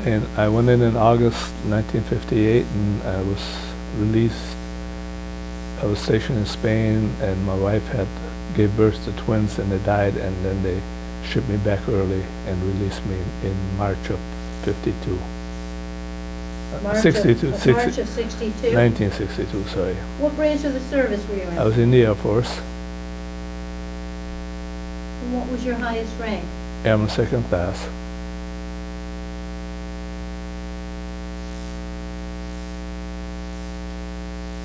And I went in August 1958, and I was released. I was stationed in Spain, and my wife gave birth to twins, and they died, and then they shipped me back early and released me in March of 52. March 62, of 62? 1962, sorry. What branch of the service were you in? I was in the Air Force, And what was your highest rank? Airman second class.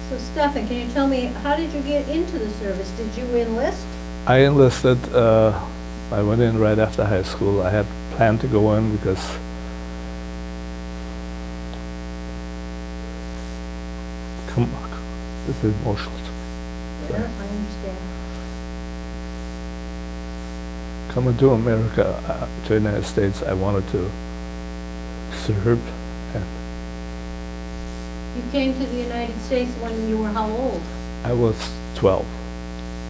So Stefan, can you tell me, how did you get into the service? Did you enlist? I enlisted, I went in right after high school. I had planned to go in because come on, this is emotional to me. Yeah, I understand. Coming to America, to the United States, I wanted to serve, and You came to the United States when you were how old? I was 12,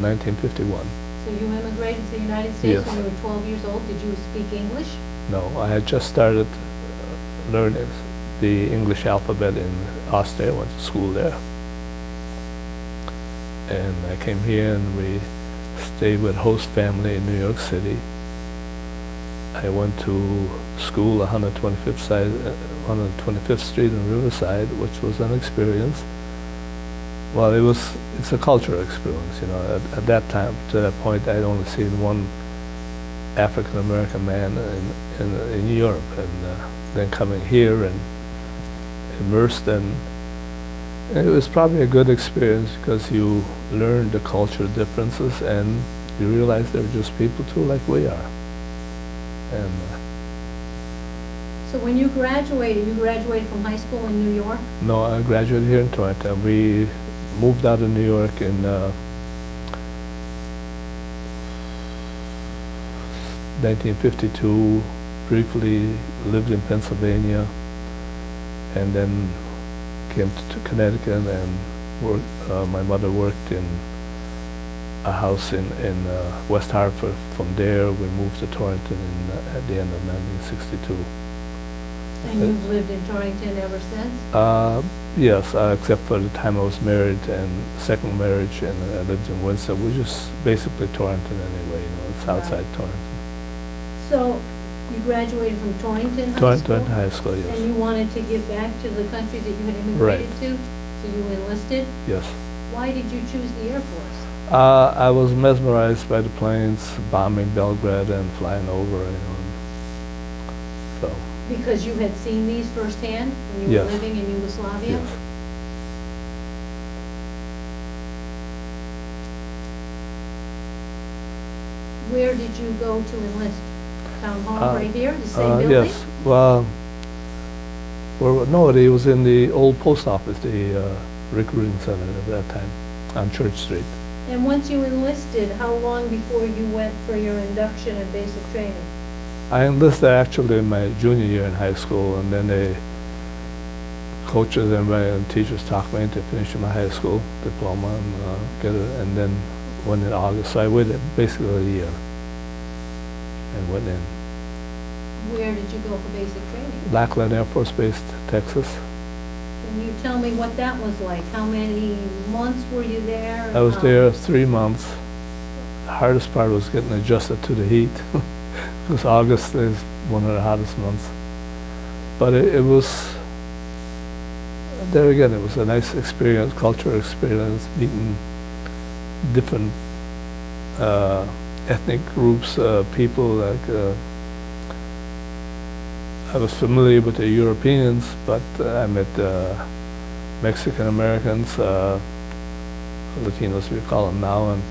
1951. So you immigrated to the United States Yes. when you were 12 years old. Did you speak English? No, I had just started learning the English alphabet in Austria. I went to school there. And I came here and we stayed with host family in New York City. I went to school 125th Street in Riverside, which was an experience. Well, it's a cultural experience, you know. At that time, to that point, I'd only seen one African-American man in Europe, and then coming here and immersed in, it was probably a good experience because you learn the cultural differences and you realize they're just people too, like we are. And So when you graduated from high school in New York? no, I graduated here in Toronto. We moved out of New York in 1952, briefly lived in Pennsylvania, and then came to Connecticut and worked. My mother worked in a house in West Hartford. From there, we moved to Torrington at the end of 1962. And you've lived in Torrington ever since? Yes, except for the time I was married and second marriage, and I lived in Windsor. We're just basically Torrington anyway, you know, it's outside Torrington. So you graduated from Torrington High Torrington School? High School, yes. And you wanted to give back to the country that you had immigrated to? So you enlisted? Yes. Why did you choose the Air Force? I was mesmerized by the planes bombing Belgrade and flying over, you know. So, Because you had seen these firsthand when you were Yes. living in Yugoslavia? yes. Where did you go to enlist? Town hall right here, the same building? Yes, well, no, it was in the old post office, the recruiting center at that time, on Church Street. And once you enlisted, how long before you went for your induction and basic training? I enlisted actually in my junior year in high school, and then the coaches and teachers talked me into finishing my high school diploma and get it, and then went in August. So I waited basically a year and went in. Where did you go for basic training? Lackland Air Force Base, Texas. Can you tell me what that was like? How many months were you there? I was there 3 months. The hardest part was getting adjusted to the heat, because August is one of the hottest months. But it was, there again, it was a nice experience, cultural experience, meeting different ethnic groups, people like, I was familiar with the Europeans, but I met Mexican Americans, Latinos we call them now, and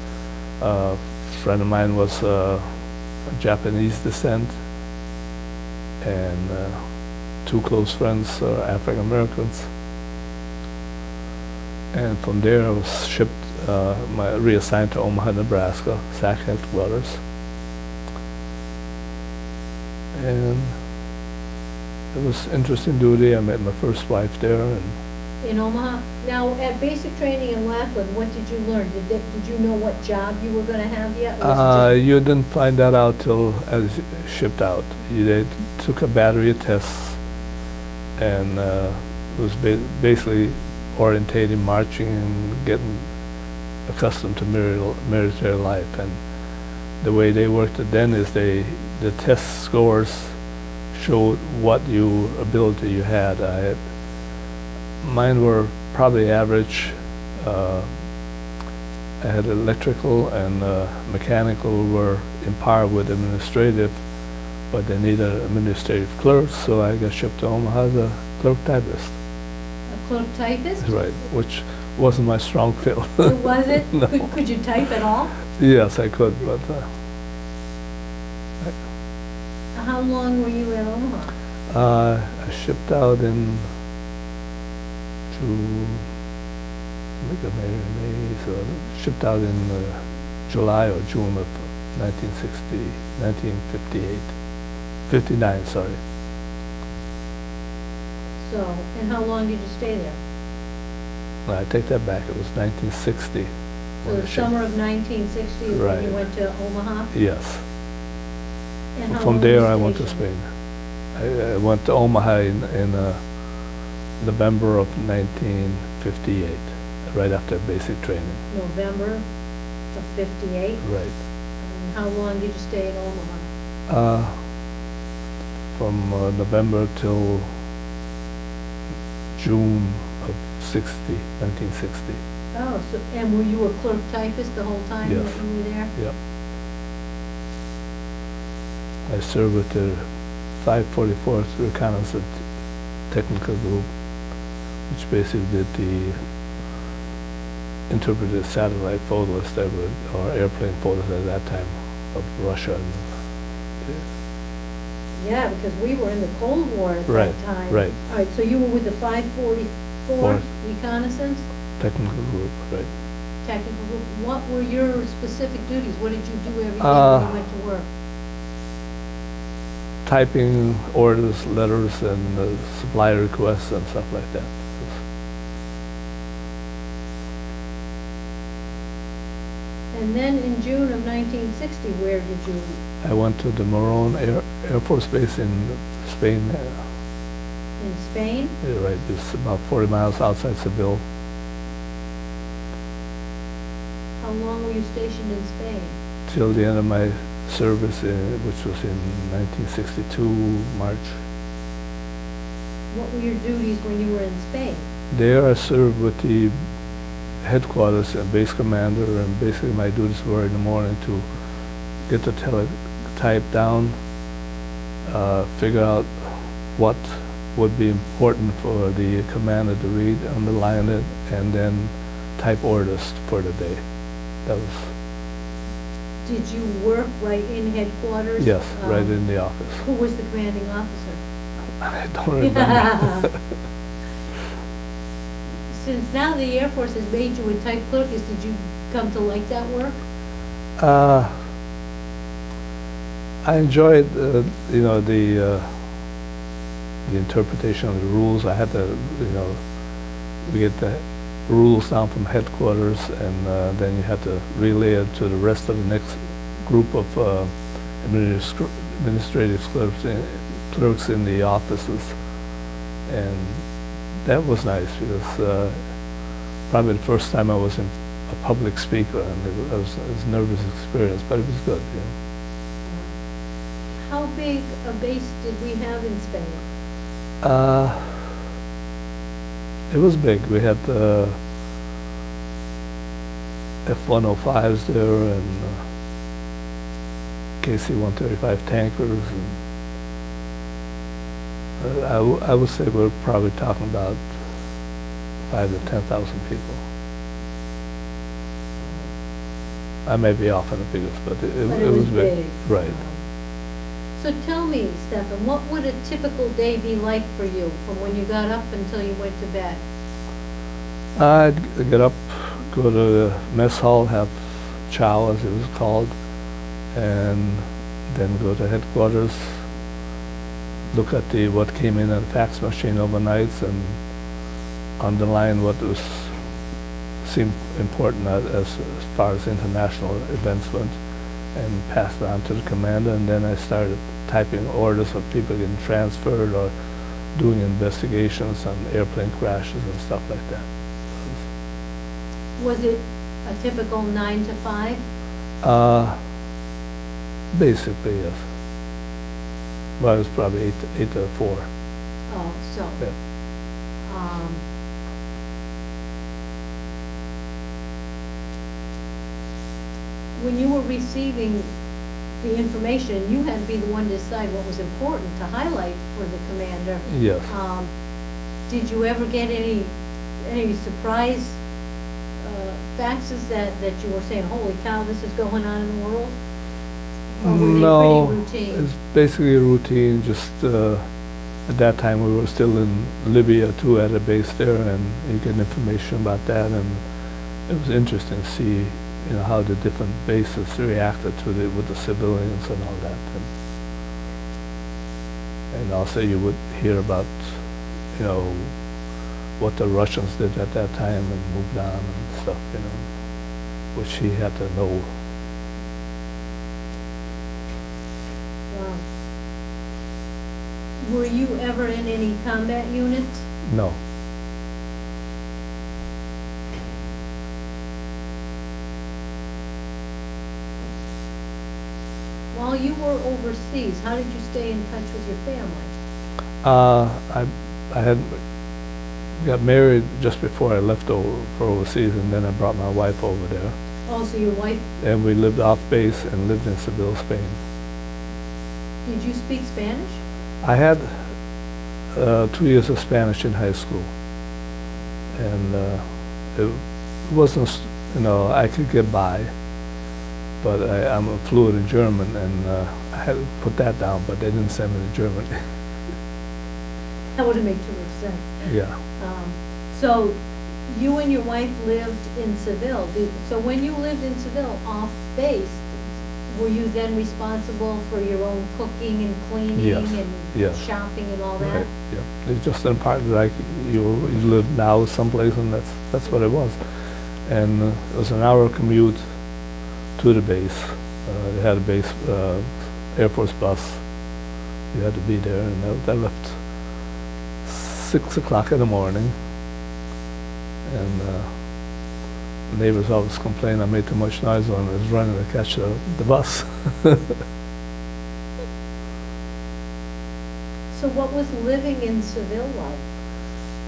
a friend of mine was Japanese descent, and 2 close friends are African Americans. And from there I was shipped, reassigned to Omaha, Nebraska, SAC headquarters. And it was interesting duty. I met my first wife there. And In Omaha? Now, at basic training in Lackland, what did you learn? Did you know what job you were going to have yet? Or was it you didn't find that out till as shipped out. They took a battery of tests, and it was basically orientating, marching, and getting accustomed to military life. And the way they worked it then is the test scores showed what ability you had. Mine were probably average. I had electrical and mechanical were in par with administrative, but they needed administrative clerks, so I got shipped to Omaha as a clerk typist. A clerk typist? Right, which wasn't my strong field. It wasn't? No. Could you type at all? Yes, I could, but How long were you in Omaha? I shipped out in June, May, so shipped out in July or June of 1958, 59, sorry. So, and how long did you stay there? No, I take that back, it was 1960. So when the I shipped. summer of 1960 is when you Right. went to Omaha? Yes. And how From long there were you I went to stationed? Spain. I went to Omaha in November of 1958, right after basic training. November of 58? Right. And how long did you stay in Omaha? From November till June of 1960. Oh, so, and were you a clerk typist the whole time Yes. that you were there? Yep. I served with the 544th Reconnaissance Technical Group, which basically did the interpreted satellite photos that were, or airplane photos at that time of Russia. And, Yeah, because we were in the Cold War at Right, that time. right. All right, so you were with the 544 Fourth. Reconnaissance technical group, right. Technical Group. What were your specific duties? What did you do every day when you went to work? Typing orders, letters, and supply requests and stuff like that. And then in June of 1960, where did you? I went to the Morón Air Force Base in Spain. In Spain? Right, it's about 40 miles outside Seville. How long were you stationed in Spain? Till the end of my service, which was in 1962, March. What were your duties when you were in Spain? There I served with the headquarters and base commander, and basically my duties were in the morning to get the teletype down, figure out what would be important for the commander to read, underline it, and then type orders for the day. That was... Did you work right in headquarters? Yes, right in the office. Who was the commanding officer? I don't remember. Since now the Air Force has made you a type clerkist, did you come to like that work? I enjoyed, you know, the interpretation of the rules. I had to, you know, we get the rules down from headquarters, and then you had to relay it to the rest of the next group of administrative clerks in the offices, and that was nice because probably the first time I was a public speaker, and it was a nervous experience, but it was good. You know. How big a base did we have in Spain? It was big. We had F-105s there and KC-135 tankers. And I would say we're probably talking about 5,000 to 10,000 people. I may be off on the figures, but it was big. Right. So tell me, Stefan, what would a typical day be like for you from when you got up until you went to bed? I'd get up, go to the mess hall, have chow as it was called, and then go to headquarters, look at what came in on the fax machine overnights, and underline what seemed important as far as international events went, and passed it on to the commander. And then I started typing orders of people getting transferred or doing investigations on airplane crashes and stuff like that. Was it a typical 9 to 5? Basically, yes. Well, it was probably 8 to 4. Oh, so. Yeah. When you were receiving the information, you had to be the one to decide what was important to highlight for the commander. Yes. Did you ever get any surprise faxes that you were saying, holy cow, this is going on in the world? Or were they No, pretty routine? it's basically routine. Just at that time we were still in Libya too, at a base there, and you get information about that, and it was interesting to see, how the different bases reacted to it with the civilians and all that, and also you would hear about, what the Russians did at that time and moved on and stuff, which he had to know. Wow. Were you ever in any combat units? No. While you were overseas, how did you stay in touch with your family? I had got married just before I left for overseas, and then I brought my wife over there. Oh, so your wife, And we lived off base and lived in Seville, Spain. did you speak Spanish? I had 2 years of Spanish in high school, and it wasn't, I could get by, but I'm fluent in German, and I had to put that down, but they didn't send me to Germany. That wouldn't make too much sense. Yeah. So you and your wife lived in Seville. So when you lived in Seville off base, were you then responsible for your own cooking and cleaning Yes, and yes. shopping and all that? Right, yeah. It's just in part like you live now someplace, and that's what it was. And it was an hour commute to the base. They had a base Air Force bus. You had to be there, and that left 6 o'clock in the morning. And the neighbors always complained I made too much noise when I was running to catch the bus. So what was living in Seville like?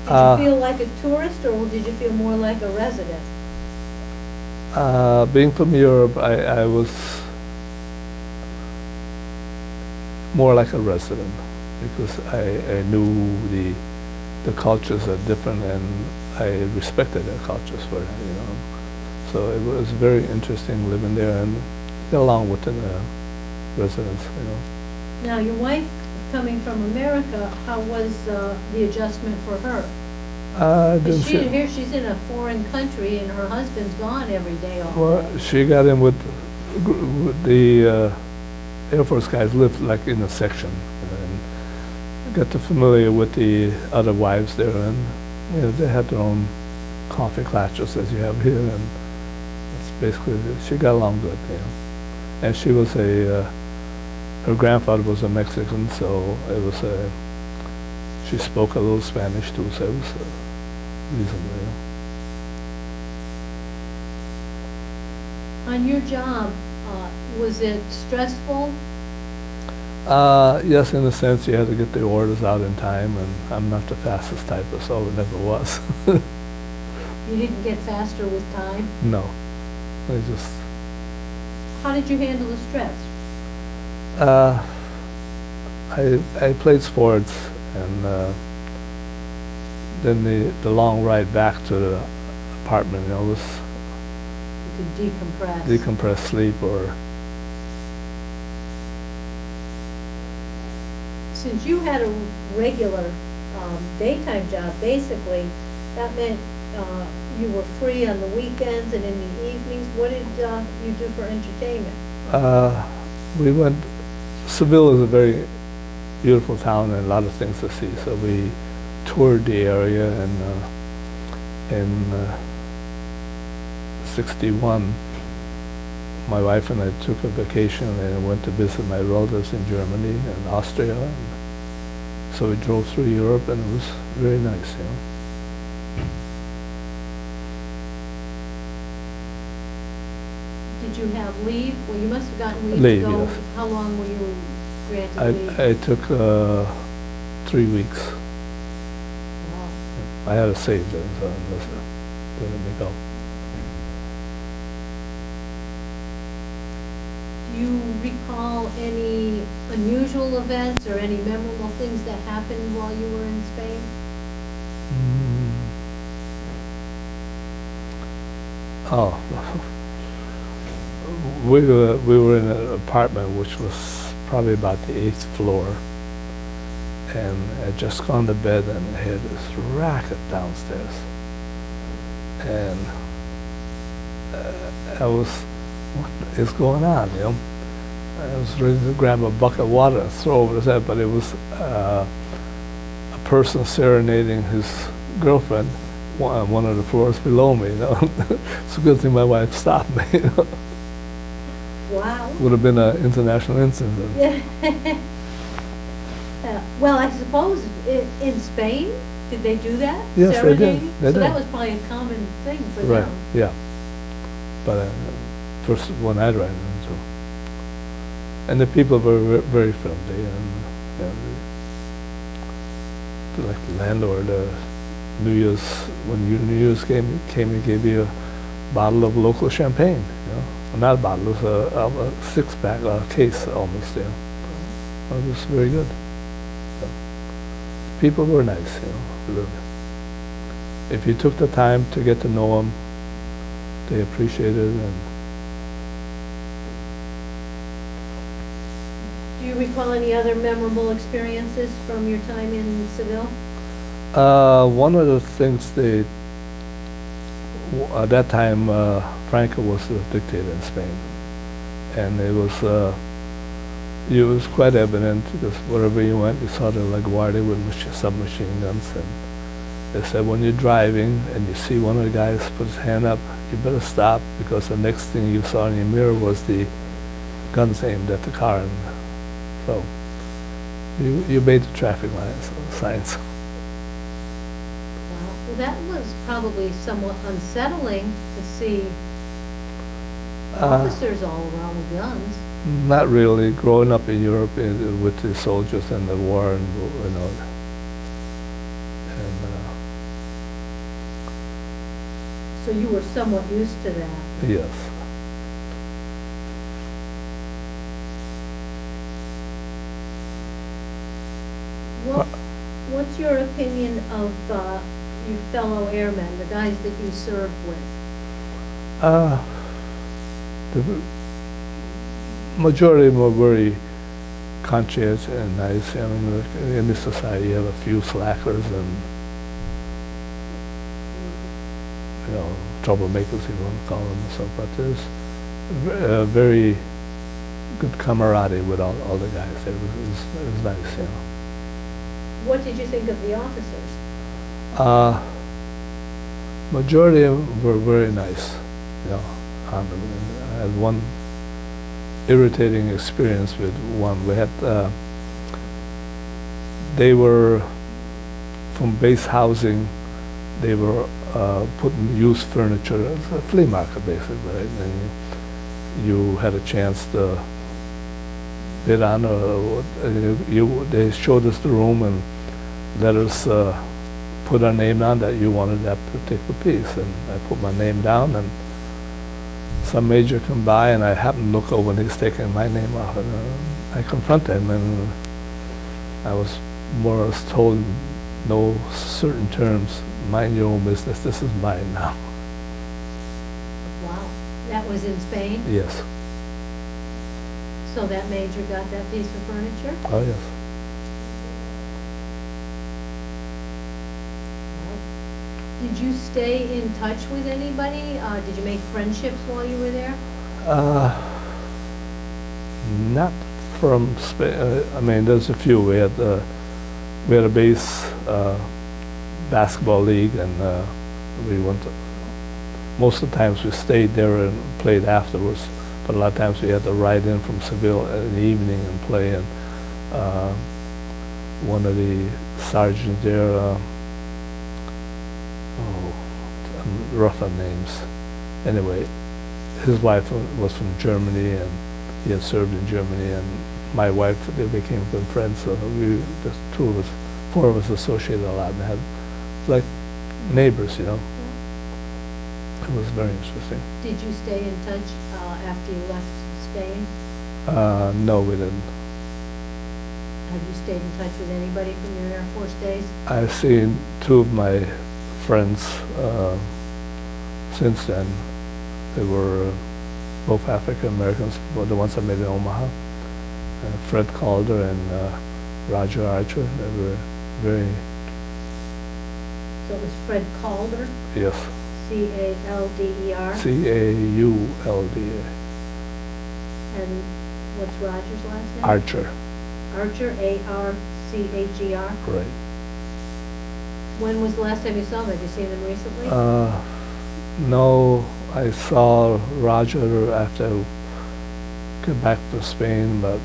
Did Uh, you feel like a tourist, or did you feel more like a resident? Being from Europe, I was more like a resident, because I knew the cultures are different, and I respected their cultures for that, So it was very interesting living there and get along with the residents, Now, your wife, coming from America, how was the adjustment for her? Didn't see- Here she's in a foreign country and her husband's gone every day all Well, day. she got in with the Air Force guys lived like in a section, and got to familiar with the other wives there, and they had their own coffee clutches as you have here, and that's basically she got along good, And she was her grandfather was a Mexican, so it was she spoke a little Spanish too, so it was reasonable. On your job, was it stressful? Yes, in a sense, you had to get the orders out in time, and I'm not the fastest typist, so it never was. You didn't get faster with time? No, I just. How did you handle the stress? I played sports, and then the long ride back to the apartment, was You could decompress. decompress, sleep, or. Since you had a regular daytime job, basically, that meant you were free on the weekends and in the evenings. What did you do for entertainment? We went. Seville is a very beautiful town and a lot of things to see. So we toured the area, and in '61, my wife and I took a vacation and went to visit my relatives in Germany and Austria. So we drove through Europe, and it was very nice, you know. Did you have leave? Well, you must have gotten leave Leave, to go. yes. How long were you granted leave? I took 3 weeks. Wow. I had to save it, so they let me go. Do you recall any unusual events or any memorable things that happened while you were in Spain? Oh, we were in an apartment which was probably about the 8th floor, and I'd just gone to bed and I heard this racket downstairs, and I was, what is going on, you know? I was ready to grab a bucket of water and throw over his head, but it was a person serenading his girlfriend on one of the floors below me, you know? It's a good thing my wife stopped me, you know? Wow. Would have been an international incident. Yeah. Well, I suppose in Spain, did they do that? Yes, they did. Serenading? They So did. that was probably a common thing for Right, them. yeah. But first one I ran into. And the people were very friendly, and you know, like the landlord, New Year's, when New Year's came, he gave you a bottle of local champagne, you know. Well, not a bottle, it was a six-pack, a case almost, you know. Well, it was very good. So, people were nice, you know, really. If you took the time to get to know them, they appreciated it. And Do you recall any other memorable experiences from your time in Seville? one of the things at that time, Franco was the dictator in Spain, and it was quite evident because wherever you went, you saw the LaGuardia with submachine guns, and they said when you're driving and you see one of the guys put his hand up, you better stop, because the next thing you saw in your mirror was the guns aimed at the car, and so you made the traffic signs. Well, that was probably somewhat unsettling to see officers all around with guns. Not really. Growing up in Europe with the soldiers and the war, and you know, and So you were somewhat used to that. yes. What's your opinion of your fellow airmen, the guys that you served with? The majority of them were very conscientious and nice. I mean, in this society, you have a few slackers and, you know, troublemakers, if you want to call them, and so. But there's very good camaraderie with all the guys. It was nice, you know. What did you think of the officers? Majority of them were very nice, you know. I had one irritating experience with one. We had, they were from base housing. They were putting used furniture. It's a flea market, basically, right? And you had a chance to bid on, they showed us the room and let us put our name down that you wanted that particular piece. And I put my name down, and some major come by, and I happened to look over and he's taking my name off, and I confronted him, and I was more or less told no certain terms, mind your own business, this is mine now. Wow, that was in Spain? Yes. So that major got that piece of furniture? Oh, yes. Did you stay in touch with anybody? Did you make friendships while you were there? Not from Spain. I mean, there's a few. We had a base basketball league, and we went to, most of the times we stayed there and played afterwards. But a lot of times we had to ride in from Seville in the evening and play. And one of the sergeants there, I'm rough on names. Anyway, his wife was from Germany, and he had served in Germany, and my wife, they became good friends, so we, the two of us, four of us associated a lot and had like neighbors, you know. It was very interesting. Did you stay in touch after you left Spain? No, we didn't. Have you stayed in touch with anybody from your Air Force days? I've seen two of my friends since then. They were both African Americans, the ones I met in Omaha. Fred Calder and Roger Archer. They were very... So it was Fred Calder? Yes. C-A-L-D-E-R? C-A-U-L-D-A. And what's Roger's last name? Archer. Archer, A-R-C-H-E-R? Right. When was the last time you saw them? Have you seen them recently? No, I saw Roger after I got back to Spain, about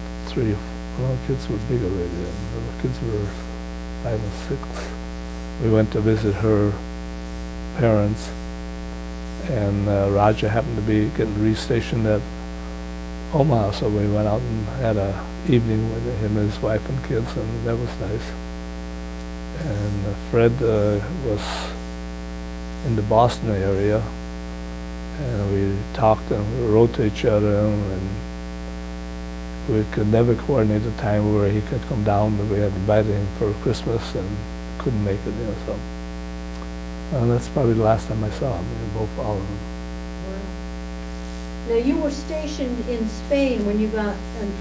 kids were big already then. The kids were 5 and 6. We went to visit her parents, and Roger happened to be getting restationed at Omaha, so we went out and had a evening with him and his wife and kids, and that was nice. And Fred was in the Boston area, and we talked and we wrote to each other, and we could never coordinate a time where he could come down, but we had invited him for Christmas and couldn't make it, you know, so. And that's probably the last time I saw him, all of them. Wow. Now, you were stationed in Spain when you got an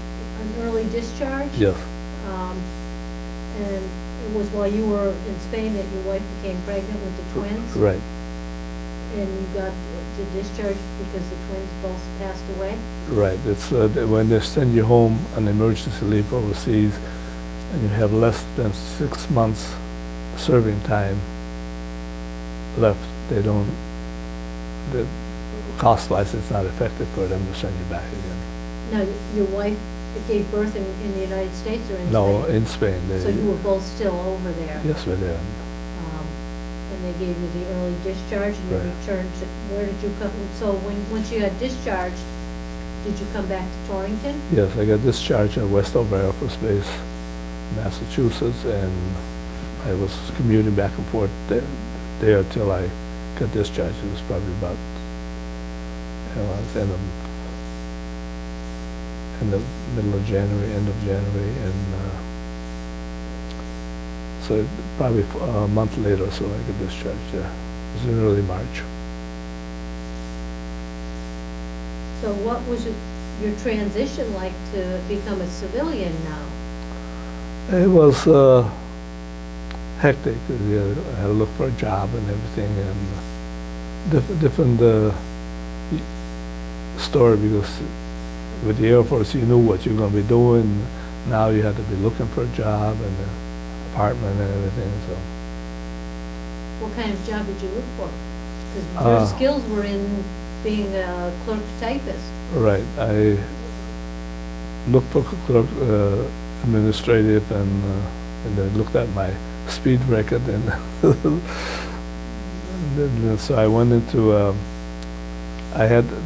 early discharge? Yes. And it was while you were in Spain that your wife became pregnant with the twins? Right. And you got the discharge because the twins both passed away? Right. It's when they send you home on emergency leave overseas, and you have less than 6 months serving time left, they don't, the cost-wise, it's not effective for them to send you back again. Now, your wife gave birth in the United States or in Spain? No, in Spain. So you were both still over there? Yes, we did. And they gave you the early discharge, and you Right. returned to, where did you come, so once you got discharged, did you come back to Torrington? Yes, I got discharged at Westover Air Force Base, Massachusetts, and I was commuting back and forth there till I got discharged. It was probably about, it was end of middle of January, end of January, and so probably a month later or so I got discharged. Yeah, it was in early March. So what was your transition like to become a civilian now? It was hectic. I had to look for a job and everything, and different story, because with the Air Force you knew what you were going to be doing. Now you had to be looking for a job and an apartment and everything. So. What kind of job did you look for? Because your skills were in being a clerk typist. Right. I looked for clerk, administrative, and then looked at my speed record, and, then so I went into.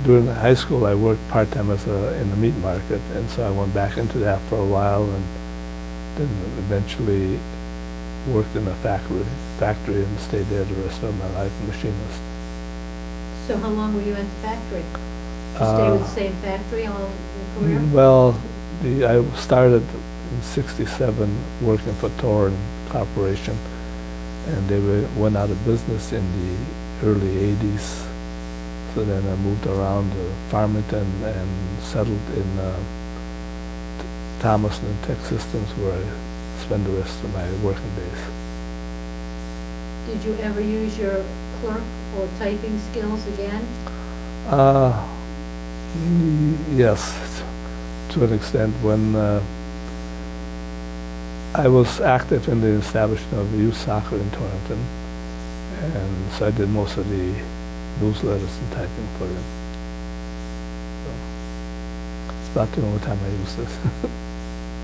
During high school I worked part-time in the meat market, and so I went back into that for a while, and then eventually worked in a factory and stayed there the rest of my life, machinist. So how long were you at the factory? Did you stay with the same factory all your career? Well, I started in '67 working for Torn Corporation, and they went out of business in the early '80s. So then I moved around to Farmington and settled in Thomaston Tech Systems, where I spend the rest of my working days. Did you ever use your clerk or typing skills again? Yes, to an extent. When I was active in the establishment of youth soccer in Torrington, and so I did most of the newsletters and typing for them. So it's about the only time I use this.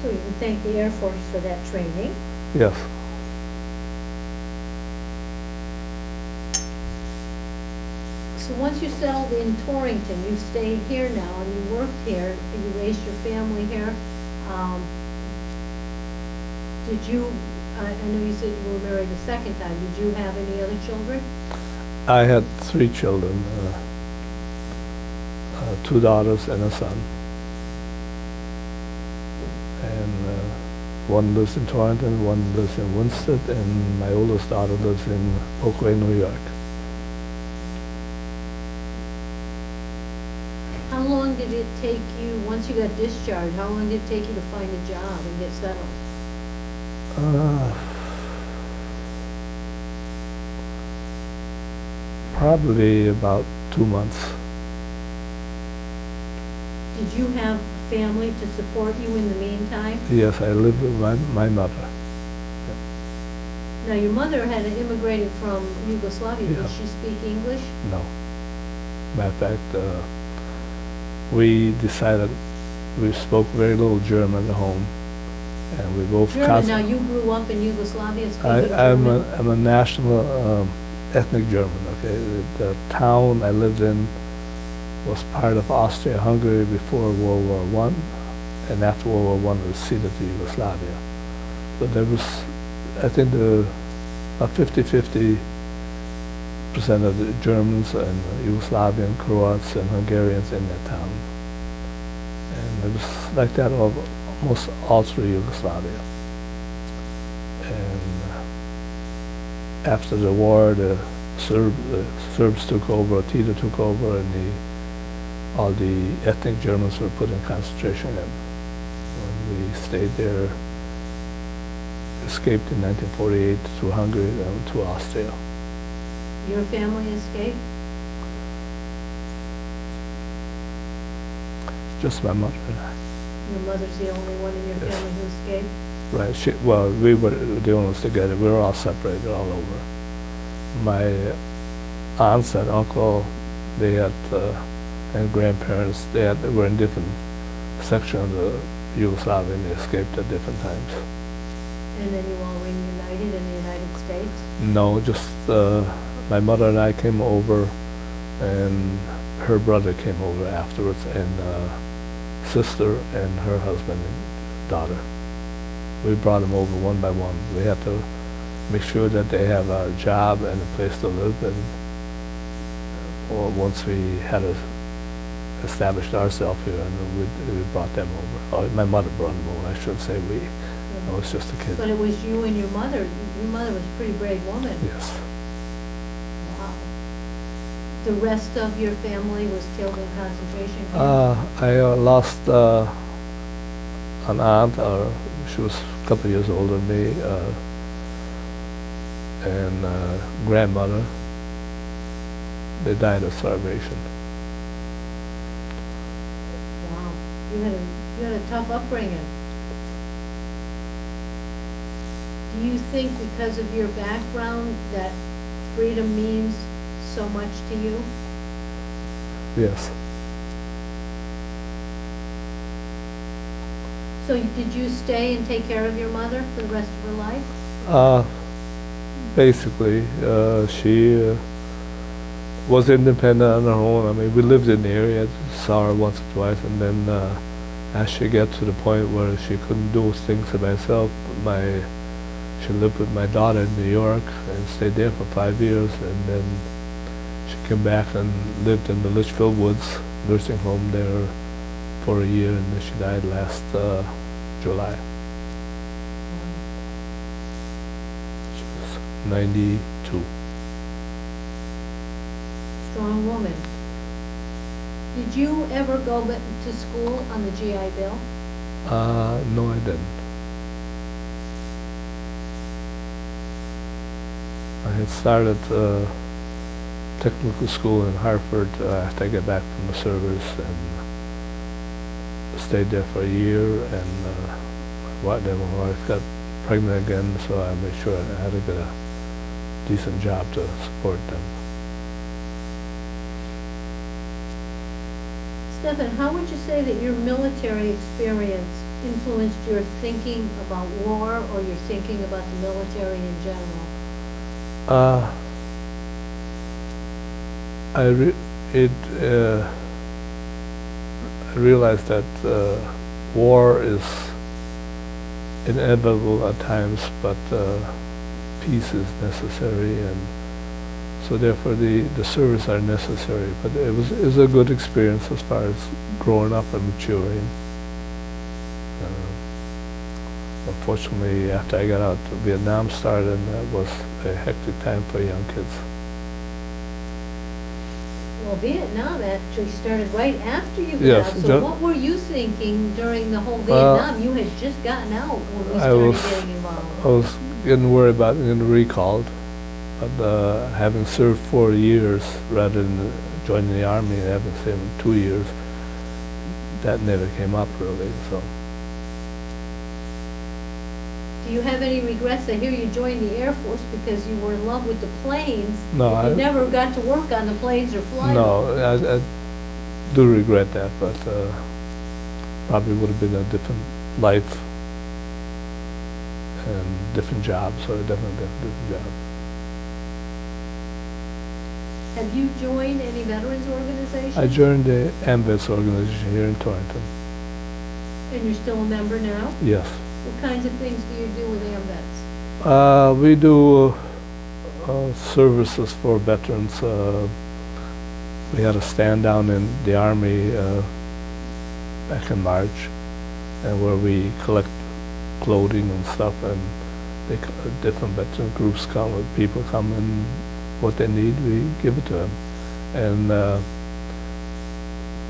So you can thank the Air Force for that training. Yes. So once you settled in Torrington, you stayed here now and you worked here, and you raised your family here. Did you, I know you said you were married the second time, did you have any other children? I had 3 children, 2 daughters and a son. And one lives in Torrington, one lives in Winston, and my oldest daughter lives in Oakway, New York. How long did it take you, once you got discharged, how long did it take you to find a job and get settled? Probably about 2 months. Did you have family to support you in the meantime? Yes, I lived with my mother. Now, your mother had immigrated from Yugoslavia. Yeah. Did she speak English? No. Matter of fact, we decided we spoke very little German at home, and we both German. Now, you grew up in Yugoslavia speaking I'm German? I'm a national ethnic German. Okay, the town I lived in was part of Austria-Hungary before World War I, and after World War I it was ceded to Yugoslavia. So there was, I think, about 50-50% of the Germans and Yugoslavian, Croats, and Hungarians in that town. And it was like that almost all through Yugoslavia. And after the war, the Serbs took over, Tito took over, and all the ethnic Germans were put in concentration camp. When we stayed there, escaped in 1948 to Hungary and to Austria. Your family escaped? Just my mother and I. Your mother's the only one in your Yes. family who escaped? Right. Well, we were the only ones together. We were all separated all over. My aunts and uncle, they had, and grandparents, they were in different sections of the Yugoslavia, and they escaped at different times. And then you all reunited in the United States? No, just my mother and I came over, and her brother came over afterwards, and sister and her husband and daughter. We brought them over one by one. We had to make sure that they have a job and a place to live, and once we had established ourselves here, and we brought them over. My mother brought them over. I shouldn't say we. I was just a kid. But it was you and your mother. Your mother was a pretty brave woman. Yes. Wow. The rest of your family was killed in concentration camps? I lost an aunt. She was a couple of years older than me, and grandmother. They died of starvation. Wow. You had a tough upbringing. Do you think because of your background that freedom means so much to you? Yes. So did you stay and take care of your mother for the rest of her life? Basically, she was independent on her own. I mean, we lived in the area, saw her once or twice, and then as she got to the point where she couldn't do things by herself, she lived with my daughter in New York and stayed there for 5 years, and then she came back and lived in the Litchfield Woods nursing home there for a year, and then she died last July. She was 92. Strong woman. Did you ever go to school on the GI Bill? No, I didn't. I had started technical school in Hartford after I got back from the service, and stayed there for a year, and then my wife got pregnant again, so I made sure I had to get a decent job to support them. Stefan, how would you say that your military experience influenced your thinking about war or your thinking about the military in general? I realized that war is inevitable at times, but peace is necessary, and so therefore the service are necessary. But it was a good experience as far as growing up and maturing. Unfortunately, after I got out, Vietnam started, and that was a hectic time for young kids. Well, Vietnam actually started right after you got Yes, out. So what were you thinking during the whole Vietnam? You had just gotten out when we started getting involved. I was getting worried about getting recalled, but having served 4 years rather than joining the Army and having served 2 years, that never came up really. So. Do you have any regrets? I hear you joined the Air Force because you were in love with the planes. No, you never got to work on the planes or fly No, them. I do regret that, but probably would have been a different life and different job, so definitely a different job. Have you joined any veterans organizations? I joined the AMVETS organization here in Torrington. And you're still a member now? Yes. What kinds of things do you do with AMVETS? We do services for veterans. We had a stand down in the Army back in March, and where we collect clothing and stuff, and different veteran groups come, people come, and what they need, we give it to them. And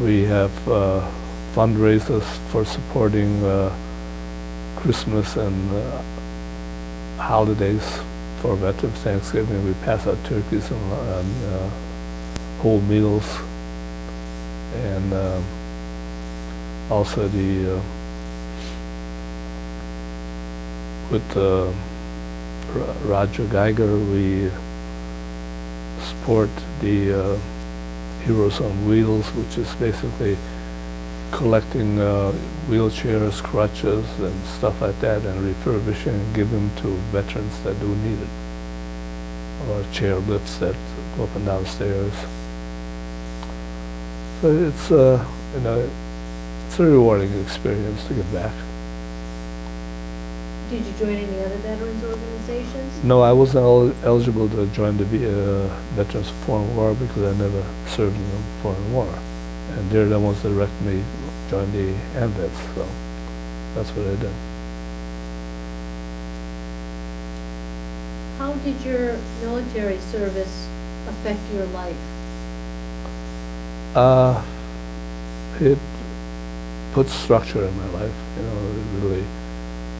we have fundraisers for supporting Christmas and holidays for veterans. Thanksgiving, we pass out turkeys and whole meals, and also with Roger Geiger, we support the Heroes on Wheels, which is basically collecting wheelchairs, crutches, and stuff like that, and refurbishing and giving to veterans that do need it, or chair lifts that go up and down stairs. So it's it's a rewarding experience to give back. Did you join any other veterans organizations? No, I wasn't eligible to join the Veterans of Foreign War because I never served in the Foreign War. And they're the ones that directed me to join the AMVETS, so that's what I did. How did your military service affect your life? It put structure in my life, really.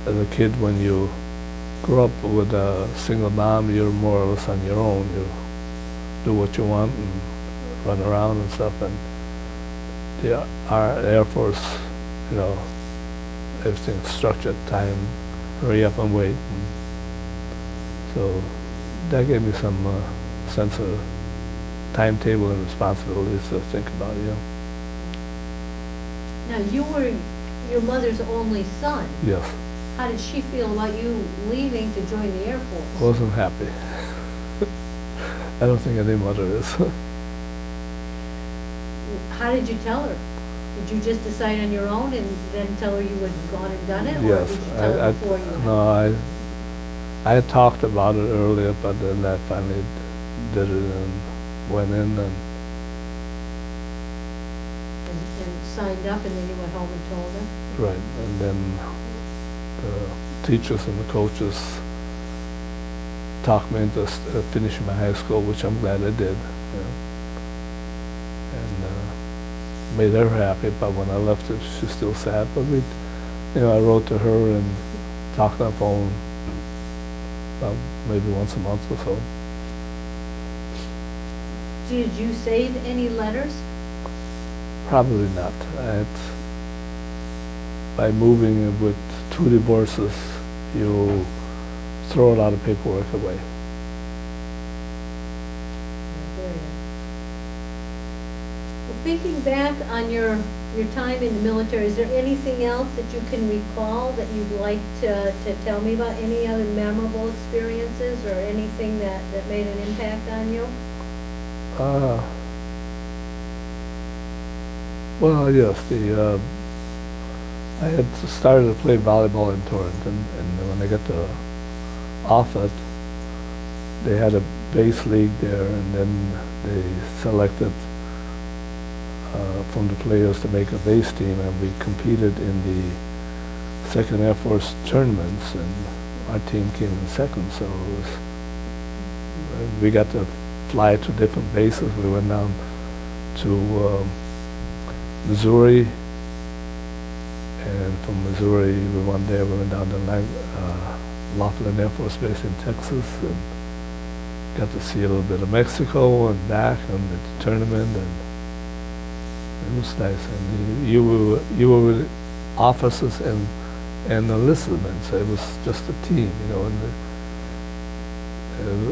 As a kid, when you grow up with a single mom, you're more or less on your own. You do what you want and run around and stuff, and our Air Force, everything's structured, time, hurry up and wait. And so that gave me some sense of timetable and responsibilities to think about, Now, you were your mother's only son. Yes. How did she feel about you leaving to join the Air Force? Wasn't happy. I don't think any mother is. How did you tell her? Did you just decide on your own and then tell her you had gone and done it? Yes. Or did you tell her before you? No, I had talked about it earlier, but then I finally did it and went in and signed up, and then you went home and told her? right, and then the teachers and the coaches talked me into finishing my high school, which I'm glad I did. And made her happy, but when I left it, she's still sad. But I wrote to her and talked on the phone about maybe once a month or so. Did you save any letters? Probably not. By moving with 2 divorces, you throw a lot of paperwork away. Well, Speaking back on your time in the military, is there anything else that you can recall that you'd like to tell me about? Any other memorable experiences or anything that made an impact on you? Well, yes, I had started to play volleyball in Torrington, and when I got to Offutt, they had a base league there, and then they selected from the players to make a base team, and we competed in the 2nd Air Force tournaments, and our team came in second, so it was, we got to fly to different bases. We went down to Missouri, and from Missouri, we went down to Laughlin Air Force Base in Texas, and got to see a little bit of Mexico and back and the tournament, and it was nice. And you were with officers and enlistment, so it was just a team, you know. And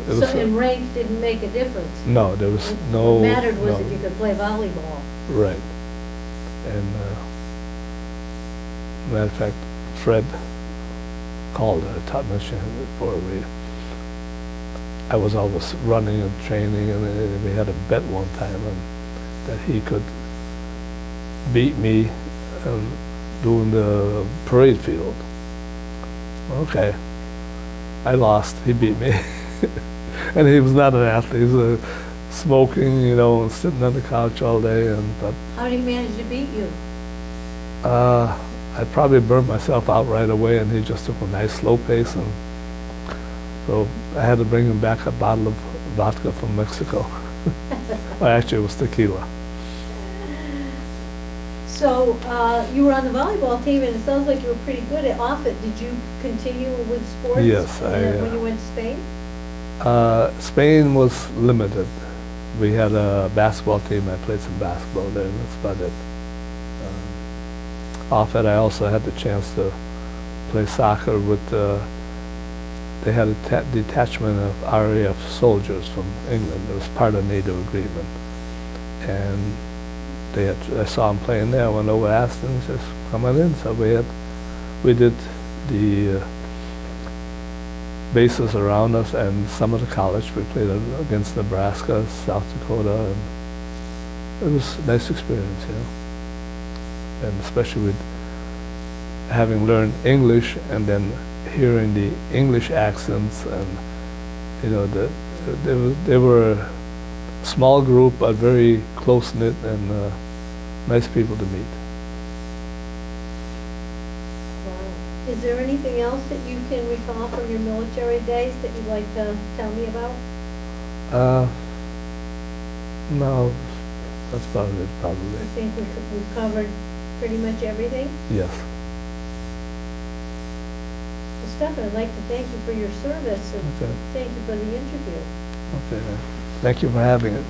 it was, and rank didn't make a difference? No, there was no. What mattered was that you could play volleyball. Right. And matter of fact, Fred called taught me for me. I was always running and training, and we had a bet one time that he could beat me doing the parade field. Okay. I lost. He beat me. And he was not an athlete. He was smoking, you know, and sitting on the couch all day. But how did he manage to beat you? I probably burned myself out right away, and he just took a nice slow pace, and so I had to bring him back a bottle of vodka from Mexico. Well, actually, it was tequila. So you were on the volleyball team, and it sounds like you were pretty good at Offutt. Did you continue with sports? Yes, when you went to Spain? Spain was limited. We had a basketball team. I played some basketball there, and that's about it. Offutt, I also had the chance to play soccer with. They had a detachment of RAF soldiers from England. It was part of NATO agreement, and I saw him playing there. I went over, asked him, he says, "Come on in." So we did the bases around us and some of the college. We played against Nebraska, South Dakota, and it was a nice experience, you know. And especially with having learned English and then hearing the English accents, and you know, they were a small group but very close knit, and nice people to meet. Wow. Is there anything else that you can recall from your military days that you'd like to tell me about? No, that's about it, probably. I think we've covered pretty much everything. Yes. Well, Stefan, I'd like to thank you for your service, and Okay. thank you for the interview. Okay. Thank you for having it.